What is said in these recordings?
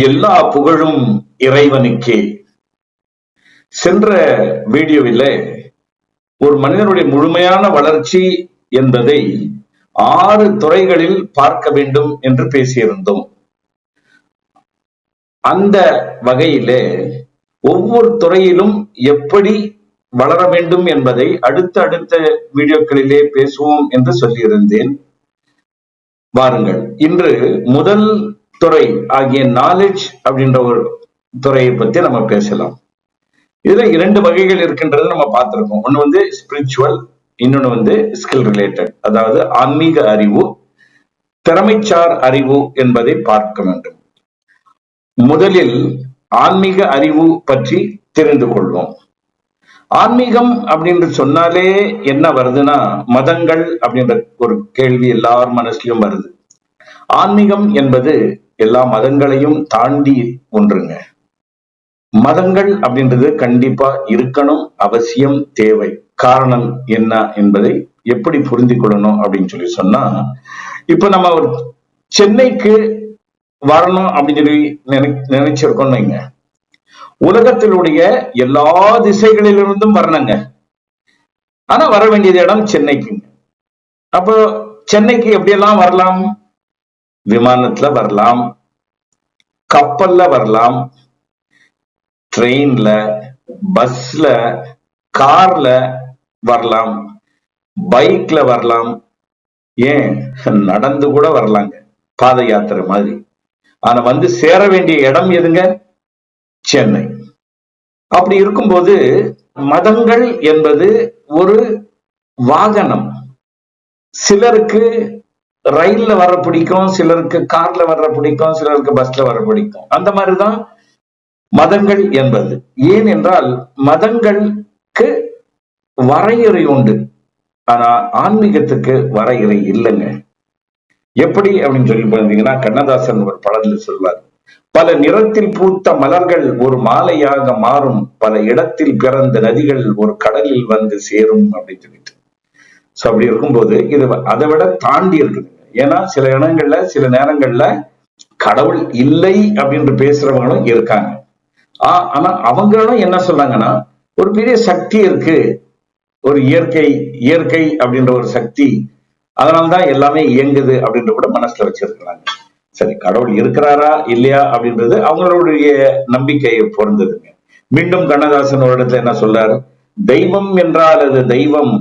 எல்லா புகழும் இறைவனுக்கே. சென்ற வீடியோவில் ஒரு மனிதனுடைய முழுமையான வளர்ச்சி என்பதை 6 துறைகளில் பார்க்க வேண்டும் என்று பேசியிருந்தோம். அந்த வகையிலே ஒவ்வொரு துறையிலும் எப்படி வளர வேண்டும் என்பதை அடுத்த வீடியோக்களிலே பேசுவோம் என்று சொல்லியிருந்தேன். வாருங்கள், இன்று முதல் துறை ஆகிய நாலேஜ் அப்படின்ற ஒரு துறையை பத்தி நம்ம பேசலாம். இதுல 2 வகைகள் இருக்கின்றது நம்ம பார்த்திருக்கோம். ஒண்ணு வந்து ஸ்பிரிச்சுவல், இன்னொன்னு வந்து ஸ்கில் ரிலேட்டட், அதாவது ஆன்மீக அறிவு, திறமைச்சார் அறிவு என்பதை பார்க்க வேண்டும். முதலில் ஆன்மீக அறிவு பற்றி தெரிந்து கொள்வோம். ஆன்மீகம் அப்படின்னு சொன்னாலே என்ன வருதுன்னா, மதங்கள் அப்படின்ற ஒரு கேள்வி எல்லார் மனசுலயும் வருது. ஆன்மீகம் என்பது எல்லா மதங்களையும் தாண்டி ஒன்றுங்க. மதங்கள் அப்படின்றது கண்டிப்பா இருக்கணும், அவசியம், தேவை. காரணம் என்ன என்பதை எப்படி புரிந்து கொள்ளணும் அப்படின்னு சொல்லி சொன்னா, இப்ப நம்ம ஒரு சென்னைக்கு வரணும் அப்படின்னு சொல்லி நினைச்சிருக்கோம் வைங்க. உலகத்தினுடைய எல்லா திசைகளிலிருந்தும் வரணுங்க. ஆனா வர வேண்டியது இடம் சென்னைக்கு. அப்போ சென்னைக்கு எப்படியெல்லாம் வரலாம்? விமானத்துல வரலாம், கப்பல்ல வரலாம், ட்ரெயின்ல, பஸ்ல, கார்ல வரலாம், பைக்ல வரலாம், ஏன் நடந்து கூட வரலாங்க, பாத யாத்திரை மாதிரி. ஆனா வந்து சேர வேண்டிய இடம் எதுங்க? சென்னை. அப்படி இருக்கும்போது மதங்கள் என்பது ஒரு வாகனம். சிலருக்கு ரயில்ல வர பிடிக்கும், சிலருக்கு கார்ல வர பிடிக்கும், சிலருக்கு பஸ்ல வர பிடிக்கும். அந்த மாதிரிதான் மதங்கள் என்பது. ஏன் என்றால் மதங்களுக்கு வரையறை உண்டு, ஆனா ஆன்மீகத்துக்கு வரையறை இல்லைங்க. எப்படி அப்படின்னு சொல்லி பார்த்தீங்கன்னா, கண்ணதாசன் ஒரு படத்துல சொல்வார், பல நிறத்தில் பூத்த மலர்கள் ஒரு மாலையாக மாறும், பல இடத்தில் பிறந்த நதிகள் ஒரு கடலில் வந்து சேரும் அப்படின்னு சொல்லிட்டு. சோ அப்படி இருக்கும்போது இது அதை விட தாண்டி இருக்குது. ஏன்னா சில இடங்கள்ல சில நேரங்கள்ல கடவுள் இல்லை அப்படின்னு பேசுறவங்களும் இருக்காங்க. ஆனா அவங்களும் என்ன சொல்றாங்கன்னா, ஒரு பெரிய சக்தி இருக்கு, ஒரு இயற்கை அப்படின்ற ஒரு சக்தி, அதனால்தான் எல்லாமே இயங்குது அப்படின்ற கூட மனசுல வச்சிருக்கிறாங்க. சரி, கடவுள் இருக்கிறாரா இல்லையா அப்படின்றது அவங்களுடைய நம்பிக்கையை பொறுத்ததுங்க. மீண்டும் கண்ணதாசன் ஒரு இடத்துல என்ன சொல்றாரு, தெய்வம் என்றால் அது தெய்வம்,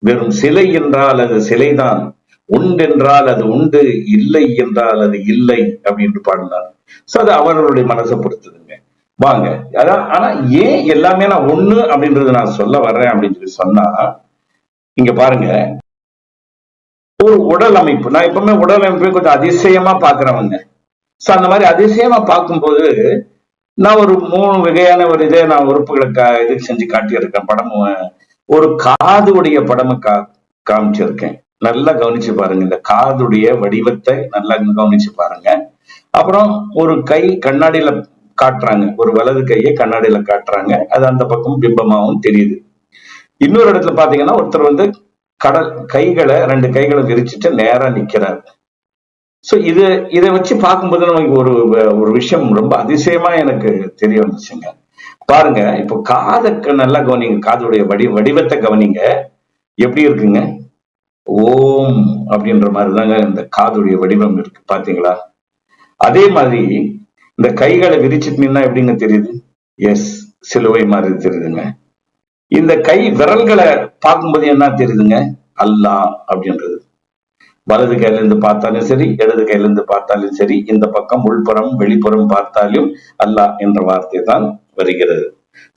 வெறும் சிலை என்றால் அது சிலைதான், உண்டென்றால் அது உண்டு, இல்லை என்றால் அது இல்லை அப்படின்னு பாடினார். சோ அது அவர்களுடைய மனசை பொறுத்ததுங்க. வாங்க, அதான். ஆனா ஏன் எல்லாமே நான் ஒண்ணு அப்படின்றது நான் சொல்ல வர்றேன் அப்படின்னு சொல்லி சொன்னா, இங்க பாருங்க, ஒரு உடல் அமைப்பு, நான் எப்பவுமே உடல் அமைப்பை கொஞ்சம் அதிசயமா பாக்குறவங்க. சோ அந்த மாதிரி அதிசயமா பார்க்கும்போது நான் ஒரு 3 வகையான ஒரு இதை நான் உறுப்புகளை இது செஞ்சு காட்டியிருக்கேன். படம், ஒரு காதுடைய படம் காமிச்சிருக்கேன். நல்லா கவனிச்சு பாருங்க, இந்த காதுடைய வடிவத்தை நல்லா கவனிச்சு பாருங்க. அப்புறம் ஒரு கை கண்ணாடியில காட்டுறாங்க, ஒரு வலது கையை கண்ணாடியில காட்டுறாங்க, அது அந்த பக்கம் பிம்பமாவும் தெரியுது. இன்னொரு இடத்துல பாத்தீங்கன்னா ஒருத்தர் வந்து கைகளை 2 கைகளை விரிச்சுட்டு நேரா நிக்கிறார். சோ இதை வச்சு பார்க்கும்போது நமக்கு ஒரு விஷயம் ரொம்ப அதிசயமா எனக்கு தெரிய வந்துச்சுங்க. பாருங்க, இப்போ காதுக்கு நல்லா கவனிங்க, காதுடைய வடிவத்தை கவனிங்க, எப்படி இருக்குங்க? ஓம் அப்படின்ற மாதிரிதாங்க இந்த காதுடைய வடிவம் இருக்கு, பாத்தீங்களா? அதே மாதிரி இந்த கைகளை விரிச்சிட்டு நின்னா எப்படிங்க தெரியுது? எஸ், சிலுவை மாதிரி தெரியுதுங்க. இந்த கை விரல்களை பார்க்கும்போது என்ன தெரியுதுங்க? அல்லாஹ் அப்படின்றது. வலது கையில இருந்து பார்த்தாலும் சரி, இடது கையில இருந்து பார்த்தாலும் சரி, இந்த பக்கம் உள்புறம் வெளிப்புறம் பார்த்தாலும் அல்லாஹ் என்ற வார்த்தை தான் வருகிறது.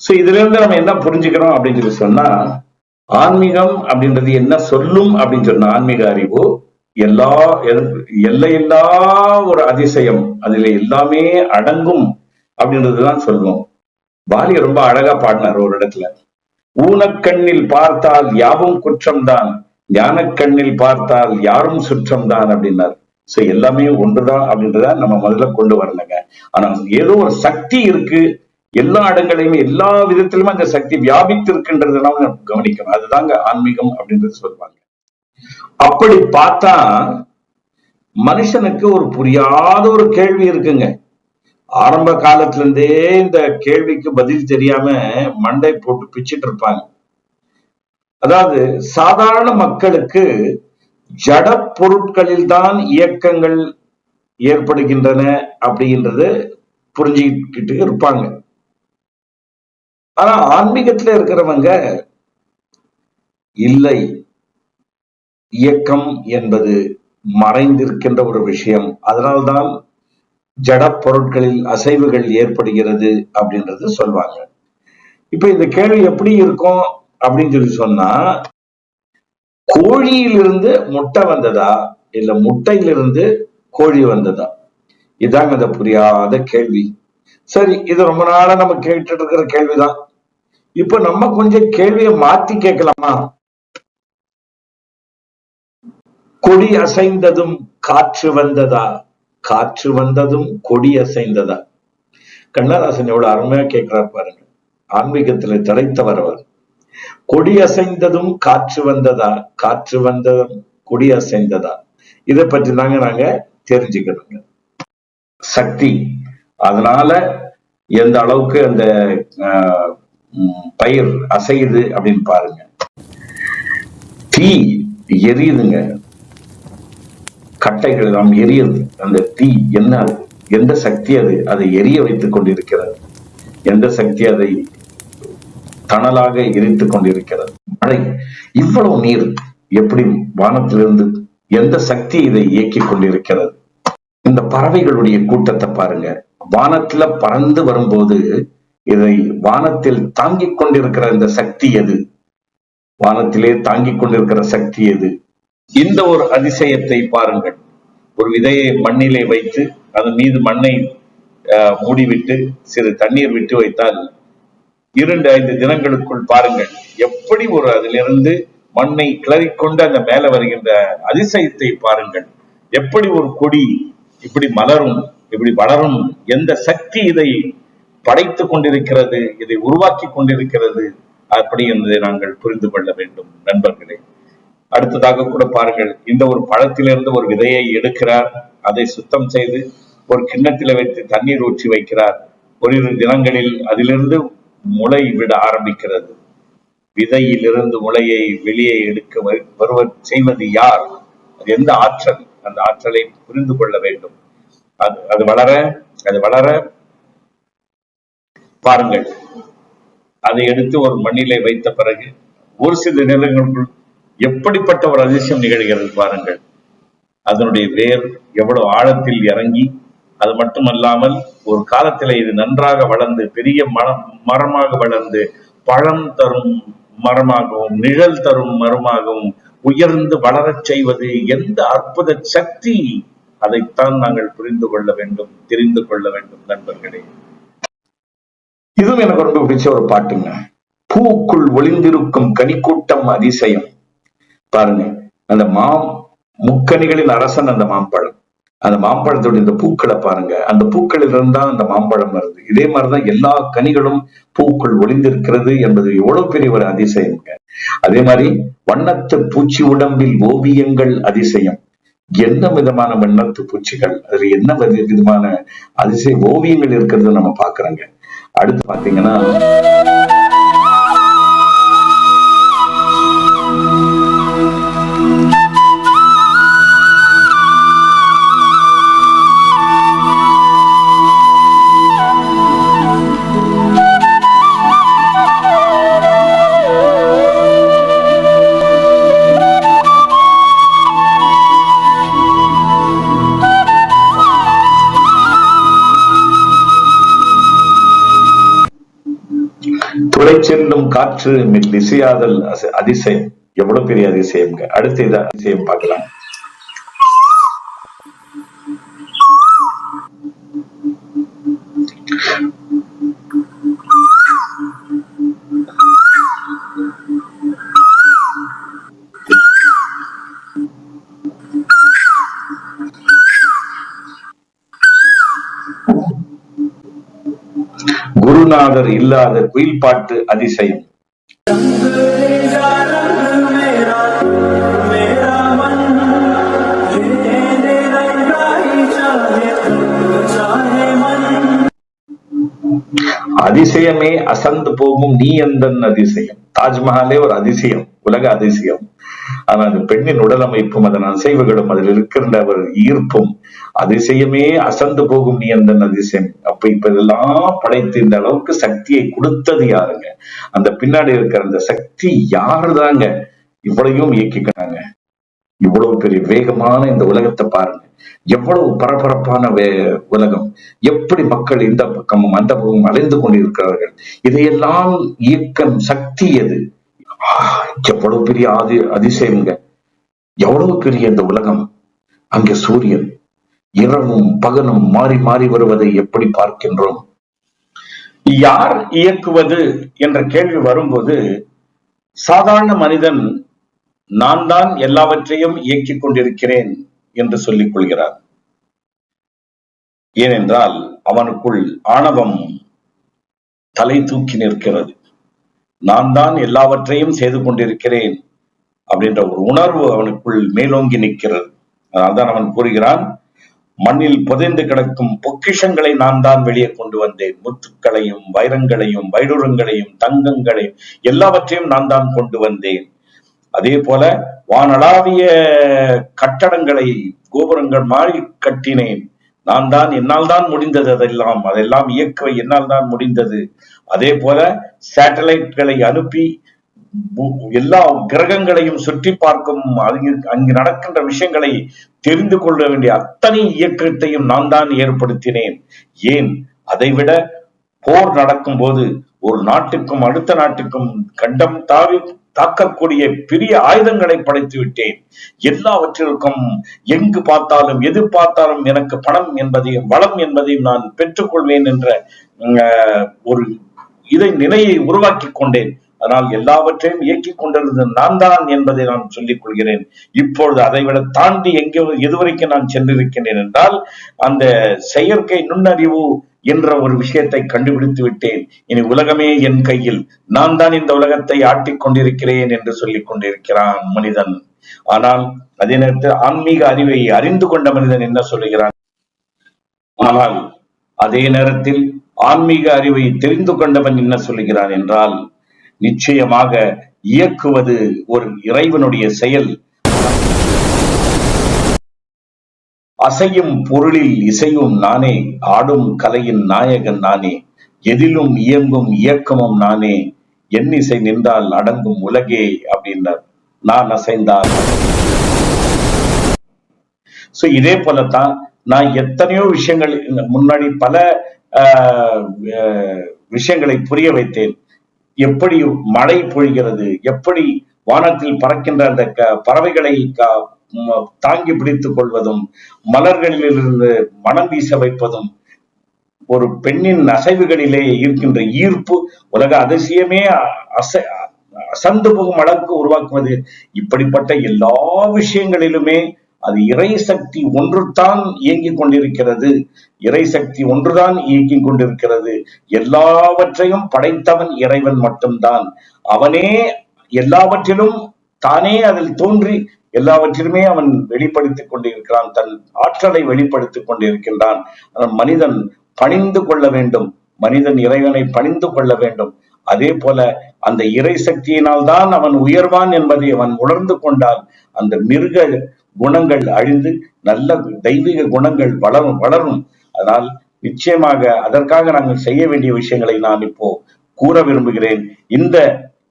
சோ இதுல இருந்து நம்ம என்ன புரிஞ்சுக்கிறோம் அப்படின்னு சொல்லி சொன்னா, ஆன்மீகம் அப்படின்றது என்ன சொல்லும் அப்படின்னு சொன்னா, ஆன்மீக அறிவு எல்லையில்லா ஒரு அதிசயம், அதுல எல்லாமே அடங்கும் அப்படின்றதுதான் சொல்லுவோம். பாலிய ரொம்ப அழகா பாடினார் ஒரு இடத்துல, ஊனக்கண்ணில் பார்த்தால் யாவும் குற்றம்தான், ஞானக்கண்ணில் பார்த்தால் யாரும் சுற்றம்தான் அப்படின்னார். சோ எல்லாமே ஒன்றுதான் அப்படின்றத நம்ம முதல்ல கொண்டு வரணுங்க. ஆனா ஏதோ ஒரு சக்தி இருக்கு, எல்லா இடங்களையுமே எல்லா விதத்திலுமே அந்த சக்தி வியாபித்து இருக்கின்றதுனால கவனிக்கணும். அதுதாங்க ஆன்மீகம் அப்படின்றது சொல்லுவாங்க. அப்படி பார்த்தா மனுஷனுக்கு ஒரு புரியாத ஒரு கேள்வி இருக்குங்க. ஆரம்ப காலத்துல இருந்தே இந்த கேள்விக்கு பதில் தெரியாம மண்டை போட்டு பிச்சிட்டு இருப்பாங்க. அதாவது சாதாரண மக்களுக்கு ஜட பொருட்களில் தான் இயக்கங்கள் ஏற்படுகின்றன அப்படின்றது புரிஞ்சுக்கிட்டு இருப்பாங்க. ஆனா ஆன்மீகத்துல இருக்கிறவங்க இல்லை, இயக்கம் என்பது மறைந்திருக்கின்ற ஒரு விஷயம், அதனால்தான் ஜட பொருட்களில் அசைவுகள் ஏற்படுகிறது அப்படின்றது சொல்வாங்க. இப்ப இந்த கேள்வி எப்படி இருக்கும் அப்படின்னு சொல்லி சொன்னா, கோழியிலிருந்து முட்டை வந்ததா இல்ல முட்டையிலிருந்து கோழி வந்ததா? இதாங்க அந்த புரியாத கேள்வி. சரி, இது ரொம்ப நாளா நம்ம கேட்டுட்டு இருக்கிற கேள்விதான். இப்ப நம்ம கொஞ்சம் கேள்வியை மாத்தி கேட்கலாமா? கொடி அசைந்ததும் காற்று வந்ததா, காற்று வந்ததும் கொடி அசைந்ததா? கண்ணதாசன் எவ்வளவு அருமையா கேட்கிறார் பாருங்க. ஆன்மீகத்துல திளைத்தவர் அவர். கொடி அசைந்ததும் காற்று வந்ததா, காற்று வந்ததும் கொடி அசைந்ததா? இதை பற்றி தாங்க நாங்க தெரிஞ்சுக்கணுங்க. சக்தி, அதனால எந்த அளவுக்கு அந்த பயிர் அசையுது அப்படின்னு பாருங்க. தீ எரியுதுங்க, கட்டைகள் எல்லாம் எரியுது. அந்த தீ என்ன, எந்த சக்தி அது அதை எரிய வைத்துக் கொண்டிருக்கிறது? எந்த சக்தி அதை தணலாக எரித்துக் கொண்டிருக்கிறது? மழை, இவ்வளவு நீர் எப்படி வானத்திலிருந்து, எந்த சக்தி இதை இயக்கிக் கொண்டிருக்கிறது? இந்த பறவைகளுடைய கூட்டத்தை பாருங்க. வானத்துல பறந்து வரும்போது இதை வானத்தில் தாங்கிக் கொண்டிருக்கிற இந்த சக்தி எது? வானத்திலே தாங்கிக் கொண்டிருக்கிற சக்தி எது? இந்த ஒரு அதிசயத்தை பாருங்கள். ஒரு விதையை மண்ணிலே வைத்து அதன் மீது மண்ணை மூடிவிட்டு சிறு தண்ணீர் விட்டு வைத்தால் 2-5 தினங்களுக்குள் பாருங்கள் எப்படி ஒரு அதிலிருந்து மண்ணை கிளறிக்கொண்டு அந்த மேல வருகின்ற அதிசயத்தை பாருங்கள். எப்படி ஒரு கொடி இப்படி மலரும், இப்படி வளரும், எந்த சக்தி இதை படைத்துக் கொண்டிருக்கிறது, இதை உருவாக்கி கொண்டிருக்கிறது, அப்படி என்பதை நாங்கள் புரிந்து கொள்ள வேண்டும் நண்பர்களே. அடுத்ததாக கூட பாருங்கள், இந்த ஒரு பழத்திலிருந்து ஒரு விதையை எடுக்கிறார், அதை சுத்தம் செய்து ஒரு கிண்ணத்தில வைத்து தண்ணீர் ஊற்றி வைக்கிறார். ஓரிரு தினங்களில் அதிலிருந்து முளை விட ஆரம்பிக்கிறது. விதையிலிருந்து முளையை வெளியே எடுக்க வருவது செய்வது யார்? அது எந்த ஆற்றல்? அந்த ஆற்றலை புரிந்து கொள்ள வேண்டும். அது வளர பாருங்கள். அதை எடுத்து ஒரு மண்ணிலே வைத்த பிறகு ஒரு சில நிலங்களுக்குள் எப்படிப்பட்ட ஒரு அதிசயம் நிகழ்கிறது பாருங்கள். அதனுடைய வேர் எவ்வளவு ஆழத்தில் இறங்கி, அது மட்டுமல்லாமல் ஒரு காலத்தில் இது நன்றாக வளர்ந்து பெரிய மரமாக வளர்ந்து பழம் தரும் மரமாகவும் நிழல் தரும் மரமாகவும் உயர்ந்து வளரச் செய்வது எந்த அற்புத சக்தி! அதைத்தான் நாங்கள் புரிந்து கொள்ள வேண்டும், தெரிந்து கொள்ள வேண்டும் நண்பர்களே. இதுவும் எனக்கு ரொம்ப பிடிச்ச ஒரு பாட்டுங்க. பூக்குள் ஒளிந்திருக்கும் கனிக்கூட்டம் அதிசயம். பாருங்க, அந்த முக்கனிகளின் அரசன் அந்த மாம்பழம். அந்த மாம்பழத்தோட இந்த பூக்களை பாருங்க, அந்த பூக்களில் இருந்தால் அந்த மாம்பழம் வருது. இதே மாதிரிதான் எல்லா கனிகளும் பூக்குள் ஒளிந்திருக்கிறது என்பது எவ்வளவு பெரிய ஒரு அதிசயம்ங்க. அதே மாதிரி வண்ணத்து பூச்சி உடம்பில் ஓவியங்கள் அதிசயம். என்ன விதமான வண்ணத்து பூச்சிகள், அதுல என்ன விதமான அதிசய ஓவியங்கள் இருக்கிறது நம்ம பாக்குறோங்க. அடுத்து பாத்தீங்கன்னா துளை செல்லும் காற்று இசையாதல் அதிசயம். எவ்வளவு பெரிய அதிசயம்ங்க. அடுத்த இத அதிசயம் பார்க்கலாம். குருநாதர் இல்லாத குயில் பாட்டு அதிசயம். அதிசயமே அசந்து போகும் நீ எந்தன் அதிசயம். தாஜ்மஹாலே ஒரு அதிசயம், உலக அதிசயம். ஆனா அந்த பெண்ணின் உடல் அமைப்பும் அதன் அசைவுகளும் அதில் இருக்கின்ற ஒரு ஈர்ப்பும் அதிசயமே அசந்து போகும் நீ எந்தன் அதிசயம். அப்ப இப்ப இதெல்லாம் படைத்து இந்த அளவுக்கு சக்தியை கொடுத்தது யாருங்க? அந்த பின்னாடி இருக்கிற அந்த சக்தி யாருதாங்க இவ்வளவையும் இயக்கிக்கிறாங்க? இவ்வளவு பெரிய வேகமான இந்த உலகத்தை பாருங்க. எவ்வளவு பரபரப்பான உலகம். எப்படி மக்கள் இந்த பக்கமும் அந்த பக்கமும் அலைந்து கொண்டிருக்கிறார்கள். இதையெல்லாம் இயக்கம் சக்தி எது? எவ்வளவு பெரிய அதிசயங்க. எவ்வளவு பெரிய இந்த உலகம். அங்கே சூரியன் இரவும் பகலும் மாறி மாறி வருவதை எப்படி பார்க்கின்றோம்? யார் இயக்குவது என்ற கேள்வி வரும்போது சாதாரண மனிதன் நான் தான் எல்லாவற்றையும் இயக்கிக் கொண்டிருக்கிறேன் என்று சொல்லிக் கொள்கிறார். ஏனென்றால் அவனுக்குள் ஆணவம் தலை தூக்கி நிற்கிறது. நான் தான் எல்லாவற்றையும் செய்து கொண்டிருக்கிறேன் அப்படின்ற ஒரு உணர்வு அவனுக்குள் மேலோங்கி நிற்கிறது. அதனால்தான் அவன் கூறுகிறான், மண்ணில் புதைந்து கிடக்கும் பொக்கிஷங்களை நான் தான் வெளியே கொண்டு வந்தேன். முத்துக்களையும் வைரங்களையும் வைடூரங்களையும் தங்கங்களையும் எல்லாவற்றையும் நான் தான் கொண்டு வந்தேன். அதே போல வானளாவிய கட்டடங்களை கோபுரங்கள் மாறி கட்டினேன். நான் தான், என்னால் தான் முடிந்தது. அதெல்லாம் இயக்க என்னால் தான் முடிந்தது. அதே போல சேட்டலைட்களை அனுப்பி எல்லா கிரகங்களையும் சுற்றி பார்க்கும் அங்கு நடக்கின்ற விஷயங்களை தெரிந்து கொள்ள வேண்டிய அத்தனை இயக்கத்தையும் நான் தான் ஏற்படுத்தினேன். ஏன், அதைவிட போர் நடக்கும் போது ஒரு நாட்டுக்கும் அடுத்த நாட்டுக்கும் கண்டம் தாவி தாக்கக்கூடிய பெரிய ஆயுதங்களை படைத்து விட்டேன். எல்லாவற்றிற்கும் எங்கு பார்த்தாலும் எது பார்த்தாலும் எனக்கு பணம் என்பதையும் வளம் என்பதையும் நான் பெற்றுக்கொள்வேன் என்ற ஒரு நிலையை உருவாக்கி கொண்டேன். அதனால் எல்லாவற்றையும் இயக்கிக் கொண்டிருந்தது நான் தான் என்பதை நான் சொல்லிக் கொள்கிறேன். இப்பொழுது அதைவிட தாண்டி எதுவரைக்கும் நான் சென்றிருக்கிறேன் என்றால் அந்த செயற்கை நுண்ணறிவு என்ற ஒரு விஷயத்தை கண்டுபிடித்து விட்டேன். இனி உலகமே என் கையில், நான் தான் இந்த உலகத்தை ஆட்டிக் கொண்டிருக்கிறேன் என்று சொல்லிக் கொண்டிருக்கிறான் மனிதன். ஆனால் அதே நேரத்தில் ஆன்மீக அறிவை அறிந்து கொண்ட மனிதன் என்ன சொல்லுகிறான்? ஆனால் அதே நேரத்தில் ஆன்மீக அறிவை தெரிந்து கொண்டவன் என்ன சொல்லுகிறான் என்றால், நிச்சயமாக இயக்குவது ஒரு இறைவனுடைய செயல். அசையும் பொருளில் இசையும் நானே, ஆடும் கலையின் நாயகன் நானே, எதிலும் இயங்கும் இயக்கமும் நானே, என் இசை நின்றால் அடங்கும் உலகே அப்படின்னார். நான் அசைந்தால். சோ இதே போலத்தான் நான் எத்தனையோ விஷயங்கள் முன்னாடி பல விஷயங்களை புரிய வைத்தேன். எப்படி மழை பொழிகிறது, எப்படி வானத்தில் பறக்கின்ற அந்த பறவைகளை தாங்கி பிடித்துக் கொள்வதும், மலர்களிலிருந்து மனம் வீச வைப்பதும், ஒரு பெண்ணின் அசைவுகளிலே இருக்கின்ற ஈர்ப்பு உலக அதிசயமே அசந்து போகும் அளவுக்கு உருவாக்குவது, இப்படிப்பட்ட எல்லா விஷயங்களிலுமே அது இறை சக்தி ஒன்றுதான் இயங்கிக் கொண்டிருக்கிறது. இறை சக்தி ஒன்றுதான் இயங்கிக் கொண்டிருக்கிறது. எல்லாவற்றையும் படைத்தவன் இறைவன் மட்டும்தான். அவனே எல்லாவற்றிலும் தானே அதில் தோன்றி எல்லாவற்றிலுமே அவன் வெளிப்படுத்திக் கொண்டிருக்கிறான். தன் ஆற்றலை வெளிப்படுத்திக் கொண்டிருக்கின்றான். மனிதன் பணிந்து கொள்ள வேண்டும். மனிதன் இறைவனை பணிந்து கொள்ள வேண்டும். அதே போல அந்த இறை சக்தியினால் தான் அவன் உயர்வான் என்பதை அவன் உணர்ந்து கொண்டால் அந்த மிருக குணங்கள் அழிந்து நல்ல தெய்வீக குணங்கள் வளரும். அதனால் நிச்சயமாக அதற்காக நாங்கள் செய்ய வேண்டிய விஷயங்களை நான் இப்போ கூற விரும்புகிறேன். இந்த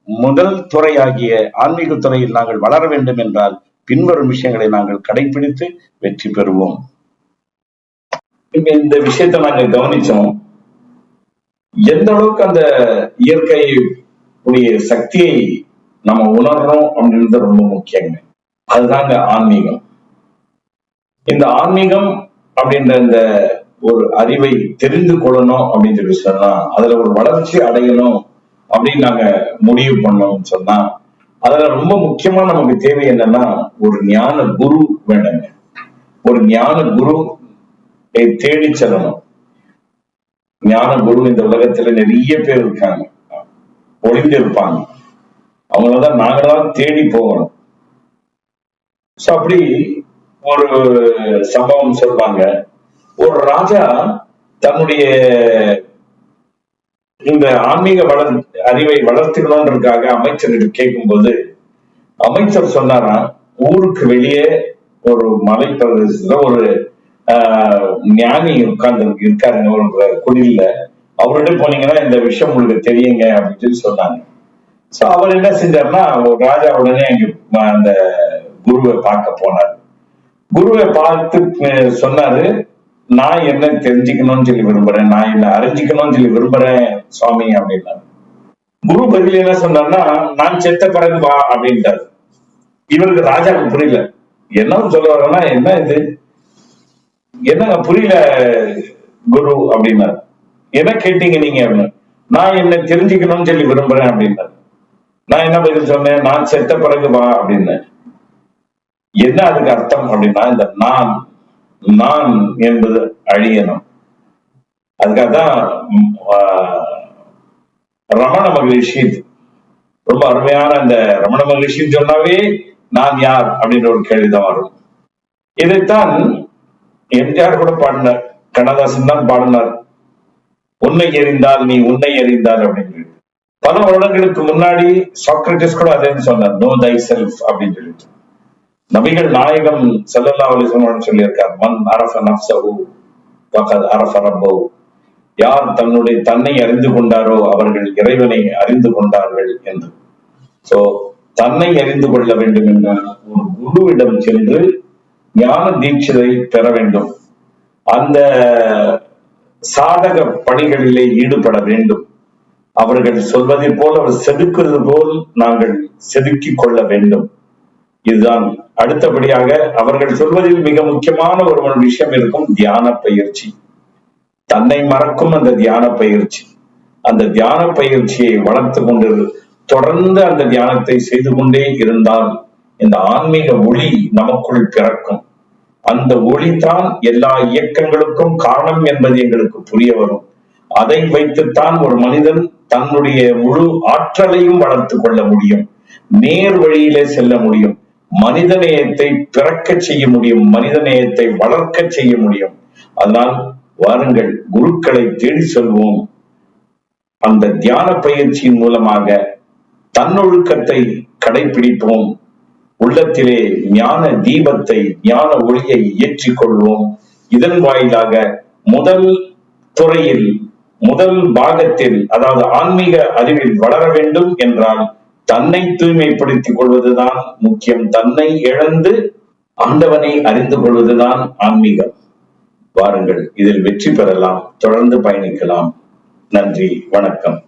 முதல் துறையாகிய ஆன்மீக துறையில் நாங்கள் வளர வேண்டும் என்றால் பின்வரும் விஷயங்களை நாங்கள் கடைபிடித்து வெற்றி பெறுவோம். இந்த விஷயத்தை நாங்கள் கவனிச்சோம். எந்த அளவுக்கு அந்த இயற்கை உடைய சக்தியை நம்ம உணர்றோம் அப்படின்றது ரொம்ப முக்கியங்க. அதுதாங்க ஆன்மீகம். இந்த ஆன்மீகம் அப்படின்ற இந்த ஒரு அறிவை தெரிந்து கொள்ளணும் அப்படின்னு சொல்லி சொன்னா, அதுல ஒரு வளர்ச்சி அடையணும் அப்படின்னு நாங்க முடிவு பண்ணோம்னு சொன்னா, அதுல ரொம்ப முக்கியமா நமக்கு தேவை என்னன்னா, ஒரு ஞான குரு வேணுங்க. ஒரு ஞான குரு தேடி செல்லணும். ஞான குரு இந்த உலகத்துல நிறைய பேர் இருக்காங்க, ஒளிந்து இருப்பாங்க. அவங்களதான் நாங்களாம் தேடி போகணும். சோ அப்படி ஒரு சம்பவம் சொல்றாங்க. ஒரு ராஜா தன்னுடைய இந்த ஆன்மீக அறிவை வளர்த்துக்கணுன்றதுக்காக அமைச்சரிடம் கேட்கும்போது அமைச்சர் சொன்னாராம், ஊருக்கு வெளியே ஒரு மலை பிரதேசத்துல ஒரு ஞானி உட்கார்ந்து இருக்காருங்க ஒரு குடியில. அவர்கிட்ட போனீங்கன்னா இந்த விஷயம் உங்களுக்கு தெரியுங்க அப்படின்னு சொல்லி சொன்னாங்க. சோ அவர் என்ன செஞ்சாருன்னா, ராஜா உடனே அந்த குருவை பார்க்க போனார். குருவை பார்த்து சொன்னாரு, நான் என்ன தெரிஞ்சுக்கணும்னு சொல்லி விரும்புறேன், நான் என்ன அறிஞ்சிக்கணும்னு சொல்லி விரும்புறேன் சுவாமி அப்படின்னா. குரு பதில் என்ன சொன்னார்னா, நான் செத்த பிறகு வா அப்படின்ட்டாரு. இவருக்கு ராஜாவுக்கு புரியல, என்ன சொல்ல வரேன்னா என்ன இது, என்னங்க புரியல குரு அப்படின்னாரு. என்ன கேட்டீங்க நீங்க அப்படின்னு. நான் என்ன தெரிஞ்சுக்கணும்னு சொல்லி விரும்புறேன் அப்படின்னாரு. நான் என்ன பதில் சொன்னேன், நான் செத்த பிறகு வா அப்படின்னு. என்ன அதுக்கு அர்த்தம் அப்படின்னா, இந்த நான் என்பது அழியணும். அதுக்காகதான் ரமண மகரிஷி, ரொம்ப அருமையான அந்த ரமண மகரிஷின்னு சொன்னாவே நான் யார் அப்படின்ற ஒரு கேள்விதான் வரும். இதைத்தான் எம்ஜிஆர் கூட பாடினார், கண்ணதாசன் தான் பாடினார், உன்னை எறிந்தால் நீ உன்னை எறிந்தால் அப்படின்னு. பல வருடங்களுக்கு முன்னாடி சாக்ரட்டிஸ் கூட அதே சொன்னார், நோ தை செல்ஃப் அப்படின்னு சொல்லிட்டு. நபிகள் நாயகம் ஸல்லல்லாஹு அலைஹி வஸல்லம் சொல்லியிருக்கார், மன் அரஃப நஃப்ஸஹு ஃபகத் அரஃப ரப்பஹு. யார் தன்னை அறிந்து கொண்டாரோ அவர்கள் இறைவனை அறிந்து கொண்டார்கள் என்று. சோ தன்னை அறிந்து கொள்ள வேண்டும் என்றால் ஒரு குருவிடம் சென்று ஞான தீட்சை பெற வேண்டும். அந்த சாதக பணிகளிலே ஈடுபட வேண்டும். அவர்கள் சொல்வதை போல், அவர் செதுக்குவது போல் நாங்கள் செதுக்கிக் கொள்ள வேண்டும். இதுதான். அடுத்தபடியாக அவர்கள் சொல்வதில் மிக முக்கியமான ஒரு விஷயம் இருக்கும், தியான பயிற்சி. தன்னை மறக்கும் அந்த தியான பயிற்சி. அந்த தியான பயிற்சியை வளர்த்து கொண்டு தொடர்ந்து அந்த தியானத்தை செய்து கொண்டே இருந்தால் இந்த ஆன்மீக ஒளி நமக்குள் பிறக்கும். அந்த ஒளி தான் எல்லா இயக்கங்களுக்கும் காரணம் என்பது எங்களுக்கு புரிய வரும். அதை வைத்துத்தான் ஒரு மனிதன் தன்னுடைய முழு ஆற்றலையும் வளர்த்து கொள்ள முடியும், நேர் வழியிலே செல்ல முடியும், மனிதநேயத்தை பிறக்க செய்ய முடியும், மனிதநேயத்தை வளர்க்க செய்ய முடியும். அதனால் வாருங்கள், குருக்களை தேடி செல்வோம். அந்த தியான பயிற்சியின் மூலமாக தன்னொழுக்கத்தை கடைபிடிப்போம். உள்ளத்திலே ஞான தீபத்தை, ஞான ஒளியை ஏற்றிக் கொள்வோம். இதன் வாயிலாக முதல் துறையில், முதல் பாகத்தில், அதாவது ஆன்மீக அறிவில் வளர வேண்டும் என்றால் தன்னை தூய்மைப்படுத்திக் கொள்வதுதான் முக்கியம். தன்னை இழந்து ஆண்டவனை அறிந்து கொள்வதுதான் ஆன்மீகம். வாருங்கள், இதில் வெற்றி பெறலாம், தொடர்ந்து பயணிக்கலாம். நன்றி, வணக்கம்.